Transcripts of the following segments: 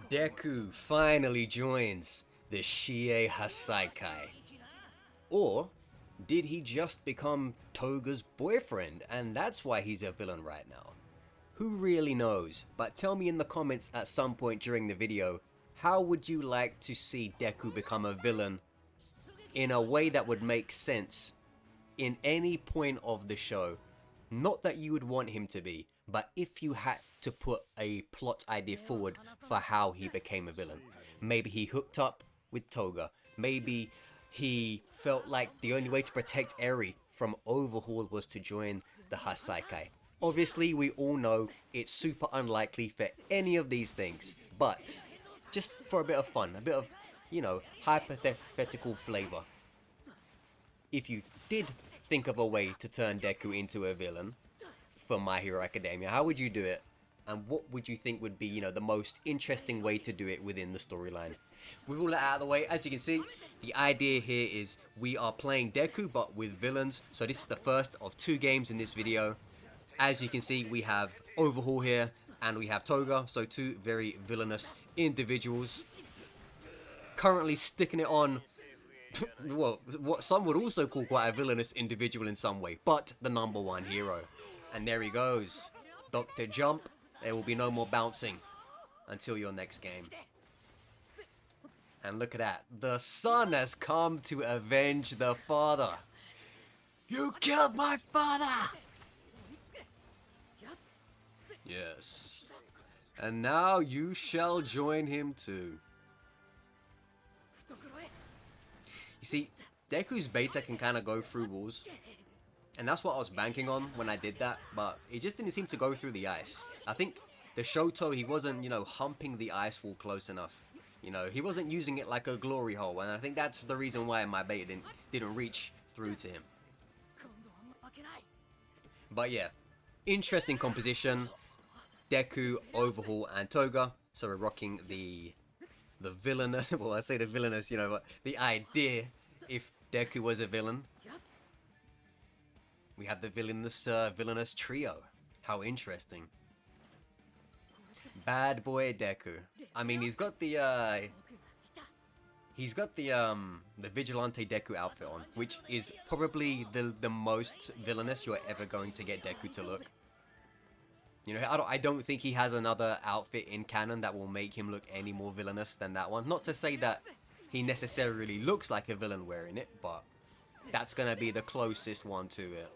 Deku finally joins the Shie Hasaikai. Or did he just become Toga's boyfriend and that's why he's a villain right now? Who really knows? But tell me in the comments at some point during the video, how would you like to see Deku become a villain in a way that would make sense in any point of the show? Not that you would want him to be, but if you had to put a plot idea forward for how he became a villain. Maybe he hooked up with Toga. Maybe he felt like the only way to protect Eri from Overhaul was to join the Hasaikai. Obviously, we all know it's super unlikely for any of these things, but just for a bit of fun, a bit of, you know, hypothetical flavor. If you did think of a way to turn Deku into a villain for My Hero Academia, how would you do it? And what would you think would be, you know, the most interesting way to do it within the storyline? With all that out of the way, as you can see, the idea here is we are playing Deku but with villains. So this is the first of 2 games in this video. As you can see, we have Overhaul here and we have Toga, so 2 very villainous individuals. Currently sticking it on, well, what some would also call quite a villainous individual in some way, but the #1 hero. And there he goes. Dr. Jump. There will be no more bouncing until your next game. And look at that. The son has come to avenge the father. You killed my father! Yes. And now you shall join him too. You see, Deku's beta can kind of go through walls. And that's what I was banking on when I did that, but it just didn't seem to go through the ice. I think the Shoto, he wasn't, you know, humping the ice wall close enough. You know, he wasn't using it like a glory hole, and I think that's the reason why my beta didn't reach through to him. But yeah, interesting composition. Deku, Overhaul, and Toga. So we're rocking the villainous, well I say the villainous, you know, but the idea if Deku was a villain. We have the villainous trio. How interesting. Bad boy Deku. I mean, he's got the Vigilante Deku outfit on, which is probably the most villainous you're ever going to get Deku to look. You know, I don't think he has another outfit in canon that will make him look any more villainous than that one. Not to say that he necessarily looks like a villain wearing it, but that's gonna be the closest one to it.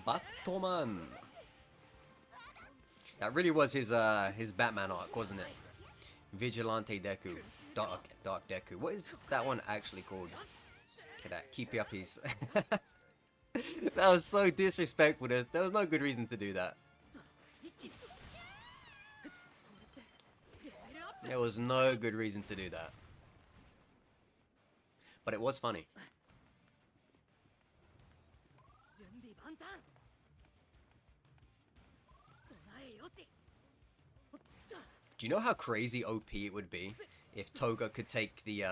Batman. That really was his Batman arc, wasn't it? Vigilante Deku, Dark Deku. What is that one actually called? Look at that, keep your uppies. That was so disrespectful. There was no good reason to do that. There was no good reason to do that. But it was funny. Do you know how crazy OP it would be if Toga could take the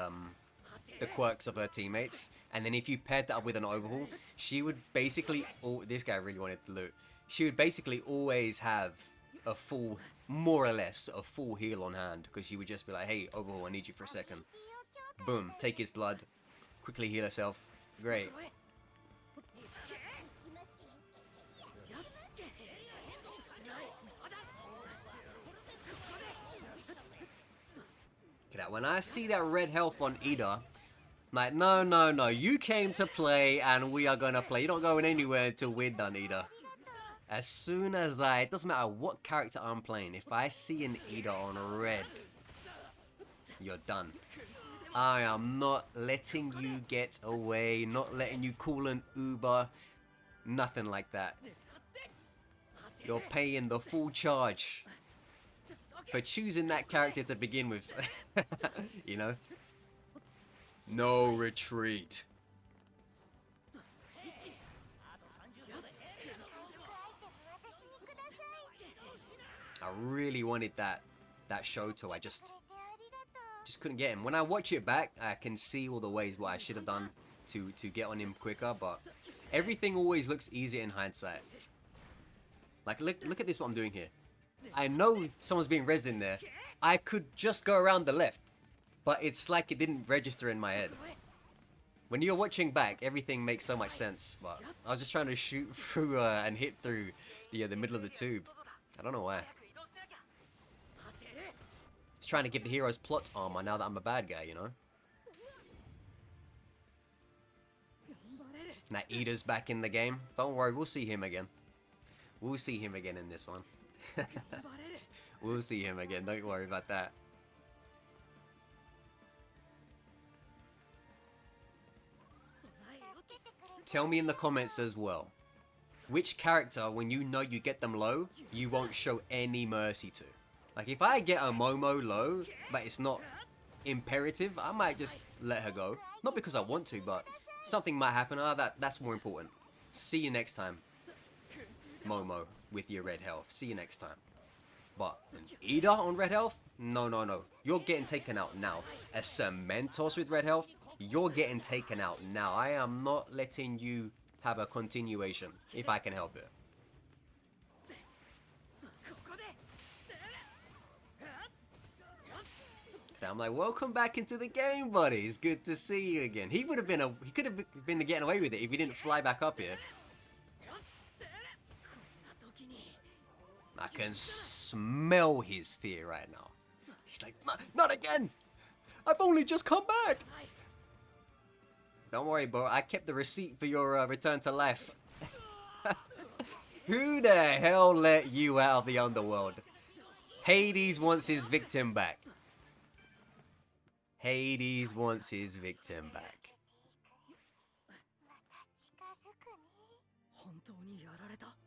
quirks of her teammates, and then if you paired that up with an Overhaul, she would basically... Oh, this guy really wanted to loot. She would basically always have a full, more or less, a full heal on hand, because she would just be like, hey, Overhaul, I need you for a second. Boom, take his blood, quickly heal herself. Great. When I see that red health on Ida, I'm like, no, you came to play and we are gonna play. You're not going anywhere until we're done, Ida. As soon as it doesn't matter what character I'm playing, if I see an Ida on red, you're done. I am not letting you get away, not letting you call an Uber, nothing like that. You're paying the full charge for choosing that character to begin with. You know? No retreat. I really wanted that Shoto. I just couldn't get him. When I watch it back, I can see all the ways what I should have done to get on him quicker, but everything always looks easier in hindsight. Like look at this, what I'm doing here. I know someone's being rezzed in there. I could just go around the left, but it's like it didn't register in my head. When you're watching back, everything makes so much sense, but I was just trying to shoot through and hit through the middle of the tube. I don't know why. Just trying to give the heroes plot armor now that I'm a bad guy, you know? Now Ida's back in the game. Don't worry, we'll see him again. We'll see him again in this one. We'll see him again, don't worry about that. Tell me in the comments as well, which character, when you know you get them low, you won't show any mercy to. Like, if I get a Momo low, but it's not imperative, I might just let her go. Not because I want to, but something might happen. That's more important. See you next time, Momo, with your red health. See you next time. But an Ida on red health? No, no, no. You're getting taken out now. A Cementos with red health? You're getting taken out now. I am not letting you have a continuation, if I can help it. I'm like, welcome back into the game, buddy. It's good to see you again. He could have been getting away with it if he didn't fly back up here. I can smell his fear right now. He's like, not again. I've only just come back. Don't worry, bro. I kept the receipt for your return to life. Who the hell let you out of the underworld? Hades wants his victim back. Hades wants his victim back.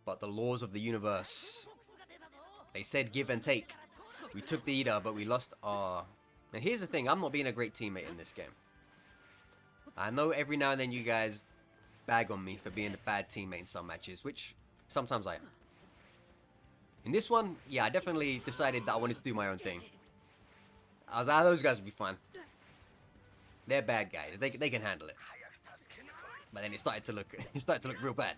But the laws of the universe, they said give and take. We took the Ida, but we lost our... And here's the thing, I'm not being a great teammate in this game. I know every now and then you guys bag on me for being a bad teammate in some matches, which sometimes I am. In this one, yeah, I definitely decided that I wanted to do my own thing. I was like, those guys will be fine. They're bad guys. They can handle it. But then it started to look real bad.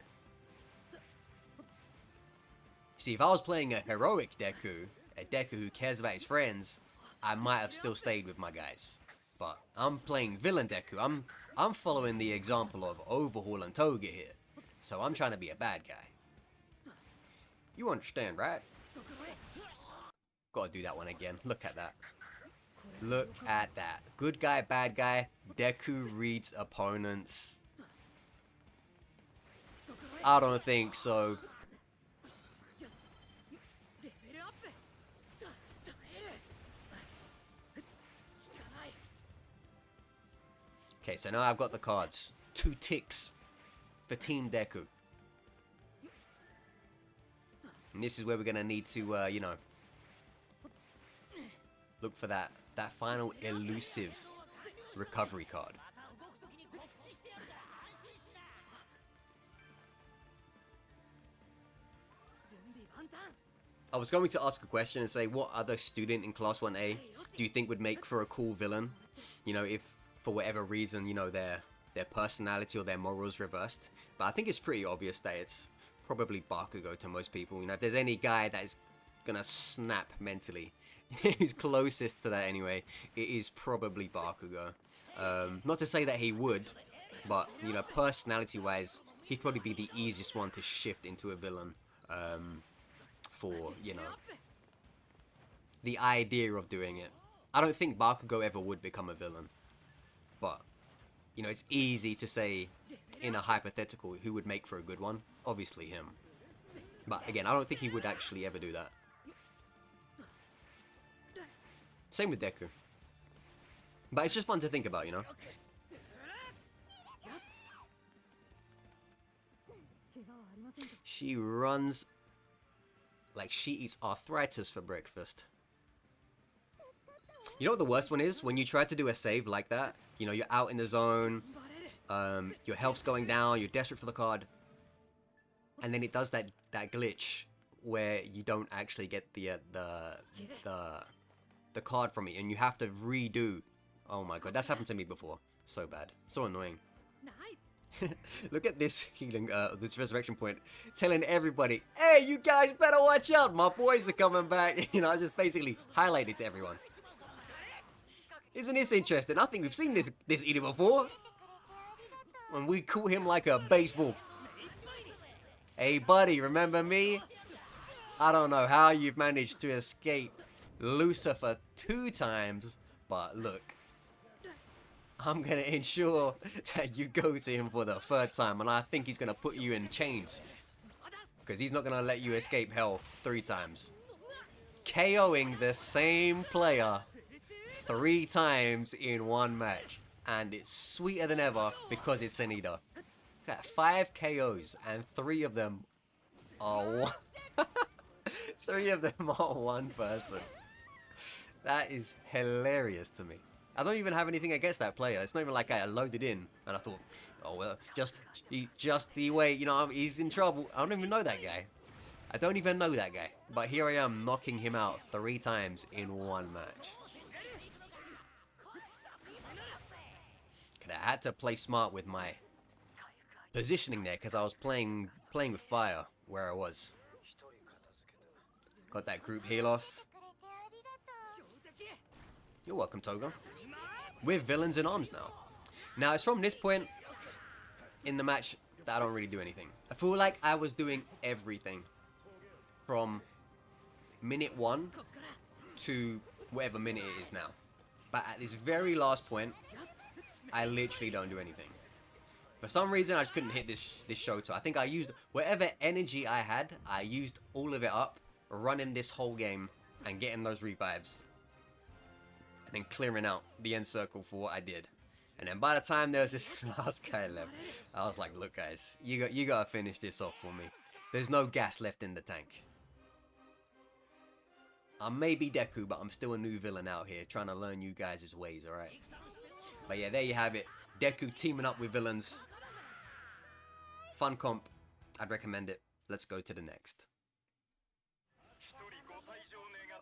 See, if I was playing a heroic Deku, a Deku who cares about his friends, I might have still stayed with my guys. But I'm playing villain Deku. I'm following the example of Overhaul and Toga here. So I'm trying to be a bad guy. You understand, right? Gotta do that one again. Look at that. Look at that. Good guy, bad guy. Deku reads opponents. I don't think so. Okay, so now I've got the cards. 2 ticks for Team Deku. And this is where we're going to need to, you know, look for that final elusive recovery card. I was going to ask a question and say, what other student in Class 1A do you think would make for a cool villain? You know, if for whatever reason, you know, their personality or their morals reversed. But I think it's pretty obvious that it's probably Bakugo to most people. You know, if there's any guy that is gonna snap mentally, who's closest to that anyway, it is probably Bakugo. Not to say that he would, but, you know, personality-wise, he'd probably be the easiest one to shift into a villain. For, you know, the idea of doing it. I don't think Bakugo ever would become a villain. But, you know, it's easy to say in a hypothetical who would make for a good one. Obviously him. But again, I don't think he would actually ever do that. Same with Deku. But it's just fun to think about, you know? She runs like she eats arthritis for breakfast. You know what the worst one is? When you try to do a save like that, you know, you're out in the zone, your health's going down, you're desperate for the card, and then it does that glitch where you don't actually get the card from it, and you have to redo. Oh my god, that's happened to me before. So bad. So annoying. Look at this healing, this resurrection point, telling everybody, hey, you guys better watch out, my boys are coming back. You know, I just basically highlighted to everyone. Isn't this interesting? I think we've seen this idiot before. When we caught him like a baseball. Hey, buddy, remember me? I don't know how you've managed to escape Lucifer 2 times, but look. I'm going to ensure that you go to him for the 3rd time, and I think he's going to put you in chains. Because he's not going to let you escape hell 3 times. KOing the same player 3 times in 1 match. And it's sweeter than ever because it's Senida. 5 KOs and 3 of them are one. 3 of them are one person. That is hilarious to me. I don't even have anything against that player. It's not even like I loaded in and I thought, oh well, just the way, you know, he's in trouble. I don't even know that guy. I don't even know that guy. But here I am knocking him out 3 times in 1 match. I had to play smart with my positioning there because I was playing with fire where I was. Got that group heal off. You're welcome, Toga. We're villains in arms now. Now, it's from this point in the match that I don't really do anything. I feel like I was doing everything from minute 1 to whatever minute it is now. But at this very last point, I literally don't do anything. For some reason, I just couldn't hit this Shoto. I think I used whatever energy I had, I used all of it up, running this whole game and getting those revives. And then clearing out the end circle for what I did. And then by the time there was this last guy left, I was like, look guys, you gotta finish this off for me. There's no gas left in the tank. I may be Deku, but I'm still a new villain out here trying to learn you guys' ways, alright? But yeah, there you have it. Deku teaming up with villains. Fun comp. I'd recommend it. Let's go to the next.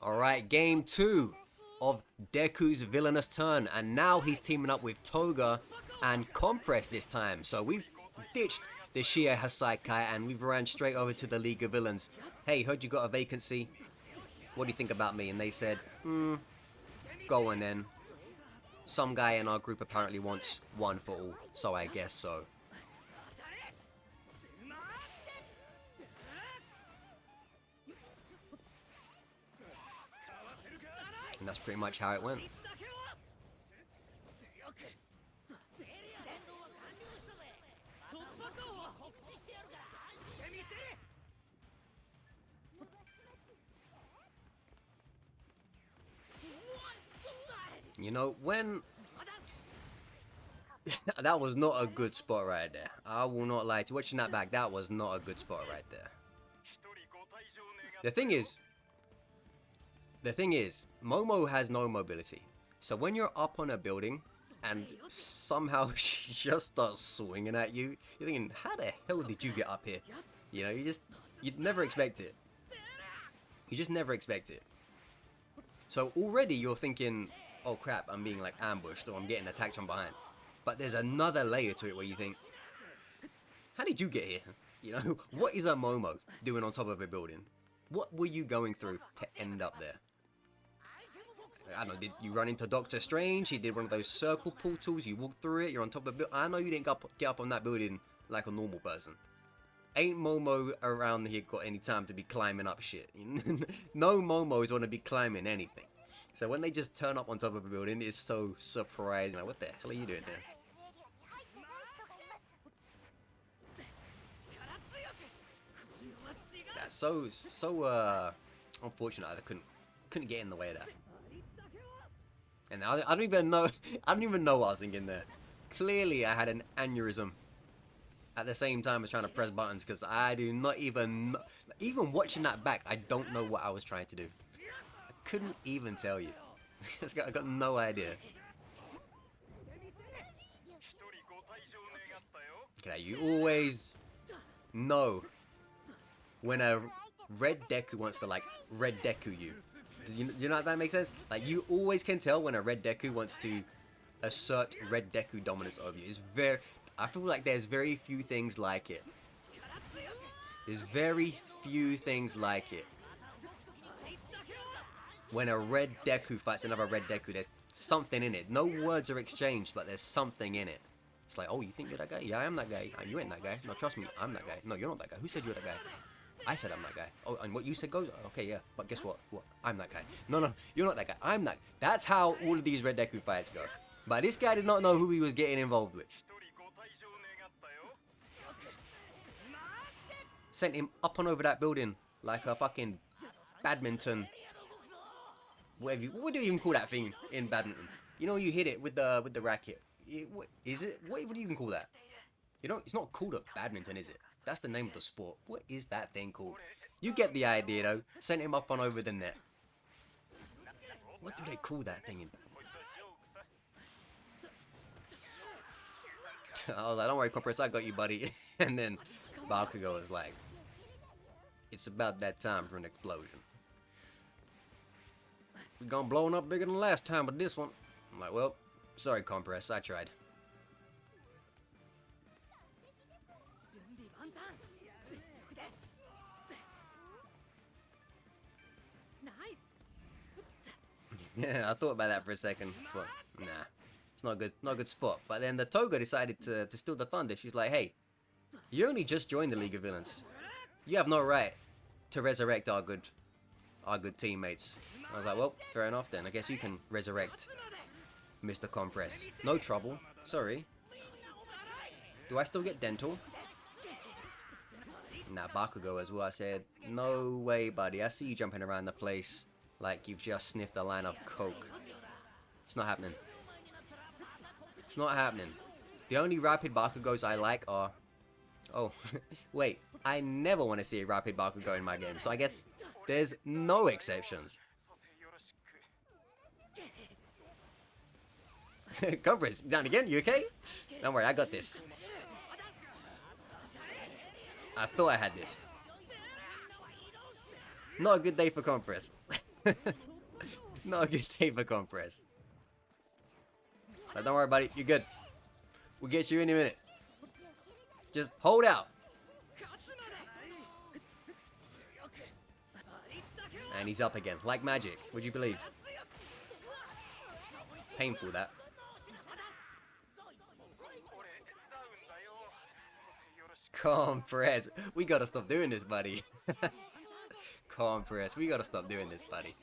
Alright, game 2 of Deku's villainous turn. And now he's teaming up with Toga and Compress this time. So we've ditched the Shie Hasaikai and we've ran straight over to the League of Villains. Hey, heard you got a vacancy. What do you think about me? And they said, go on then. Some guy in our group apparently wants one for all, so I guess so. And that's pretty much how it went. You know, when... that was not a good spot right there. I will not lie to you. Watching that back, that was not a good spot right there. The thing is, Momo has no mobility. So when you're up on a building and somehow she just starts swinging at you, you're thinking, how the hell did you get up here? You know, you'd never expect it. You just never expect it. So already you're thinking, oh crap, I'm being like ambushed or I'm getting attacked from behind. But there's another layer to it where you think, how did you get here? You know, what is a Momo doing on top of a building? What were you going through to end up there? I don't know, did you run into Doctor Strange? He did one of those circle portals, you walk through it, you're on top of a building. I know you didn't get up on that building like a normal person. Ain't Momo around here got any time to be climbing up shit. No Momos want to be climbing anything. So when they just turn up on top of a building, it's so surprising. Like, what the hell are you doing there? That's so unfortunate I couldn't get in the way of that. And I don't even know what I was thinking there. Clearly I had an aneurysm at the same time as trying to press buttons because I do not even watching that back, I don't know what I was trying to do. I couldn't even tell you. I got no idea. Okay, you always know when a red Deku wants to like red Deku you. You know if that makes sense? Like you always can tell when a red Deku wants to assert red Deku dominance over you. It's very I feel like there's very few things like it. There's very few things like it. When a red Deku fights another red Deku, there's something in it. No words are exchanged, but there's something in it. It's like, oh, you think you're that guy? Yeah, I am that guy. You ain't that guy. No, trust me, I'm that guy. No, you're not that guy. Who said you're that guy? I said I'm that guy. Oh, and what you said goes? Okay, yeah. But guess what? What? I'm that guy. No, you're not that guy. I'm that. That's how all of these red Deku fights go. But this guy did not know who he was getting involved with. Sent him up and over that building like a fucking badminton. Whatever. What do you even call that thing in badminton? You know, you hit it with the racket. What is it? What do you even call that? You know, it's not called a badminton, is it? That's the name of the sport. What is that thing called? You get the idea, though. Sent him up and over the net. What do they call that thing in badminton? I was like, don't worry, Compress, I got you, buddy. And then Bakugo was like, it's about that time for an explosion. We gone blowing up bigger than last time, but this one... I'm like, well, sorry, Compress, I tried. Yeah, I thought about that for a second, but nah, it's not a good spot. But then the Toga decided to steal the thunder. She's like, hey, you only just joined the League of Villains. You have no right to resurrect our good teammates. I was like, well, fair enough then. I guess you can resurrect Mr. Compressed. No trouble. Sorry. Do I still get dental? Nah, Bakugo as well. I said, no way, buddy. I see you jumping around the place like you've just sniffed a line of coke. It's not happening. It's not happening. The only rapid Bakugos I like are... Oh, wait. I never want to see a rapid Bakugo in my game, so I guess there's no exceptions. Compress, down again? You okay? Don't worry, I got this. I thought I had this. Not a good day for Compress. Not a good day for Compress. But don't worry, buddy. You're good. We'll get you in a minute. Just hold out. And he's up again. Like magic. Would you believe? Painful, that. Compress. We gotta stop doing this, buddy. Compress. We gotta stop doing this, buddy.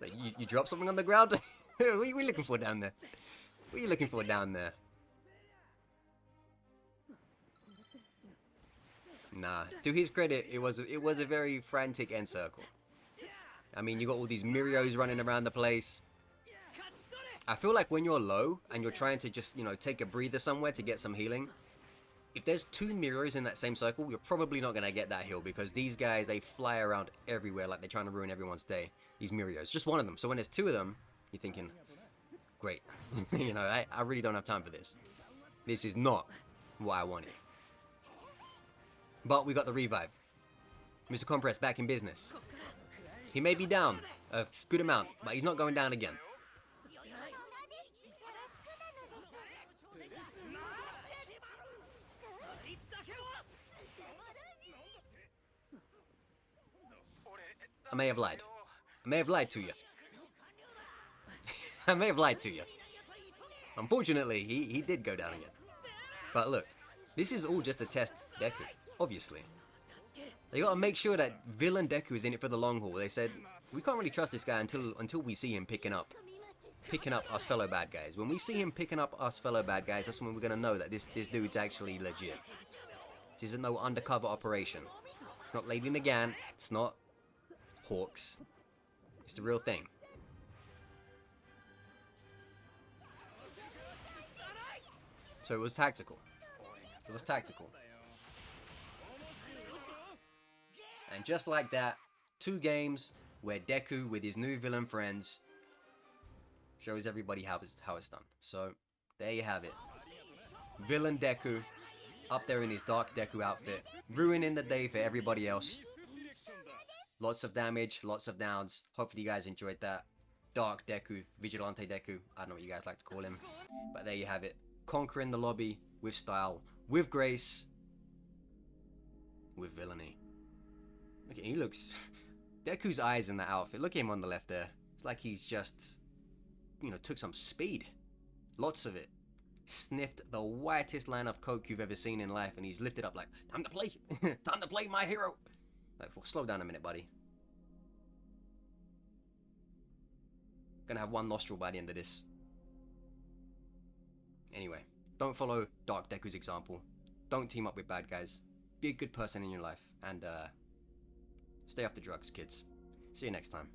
Like, you drop something on the ground? What are you looking for down there? What are you looking for down there? Nah. To his credit, it was a very frantic end circle. I mean, you got all these Mirios running around the place. I feel like when you're low and you're trying to just, you know, take a breather somewhere to get some healing, if there's two Mirios in that same circle, you're probably not going to get that heal because these guys, they fly around everywhere like they're trying to ruin everyone's day. These Mirios. Just one of them. So when there's two of them, you're thinking, great. You know, I really don't have time for this. This is not what I wanted. But we got the revive. Mr. Compress back in business. He may be down a good amount, but he's not going down again. I may have lied. I may have lied to you. I may have lied to you. Unfortunately, he did go down again. But look, this is all just to test Deku, obviously. They gotta make sure that villain Deku is in it for the long haul. They said, we can't really trust this guy until we see him picking up us fellow bad guys. When we see him picking up us fellow bad guys, that's when we're gonna know that this dude's actually legit. This isn't no undercover operation. It's not Lady Nagan. It's not Hawks. It's the real thing. So it was tactical. It was tactical. And just like that, 2 games where Deku with his new villain friends shows everybody how it's done. So there you have it. Villain Deku up there in his dark Deku outfit, ruining the day for everybody else. Lots of damage, lots of downs. Hopefully you guys enjoyed that. Dark Deku, Vigilante Deku, I don't know what you guys like to call him. But there you have it. conquering the lobby with style, with grace, with villainy. Look at, he looks... Deku's eyes in that outfit. Look at him on the left there. It's like he's just, you know, took some speed. Lots of it. Sniffed the whitest line of coke you've ever seen in life, and he's lifted up like, time to play. Time to play my hero. Like, well, slow down a minute, buddy. Gonna have one nostril by the end of this. Anyway, don't follow Dark Deku's example. Don't team up with bad guys. Be a good person in your life, and stay off the drugs, kids. See you next time.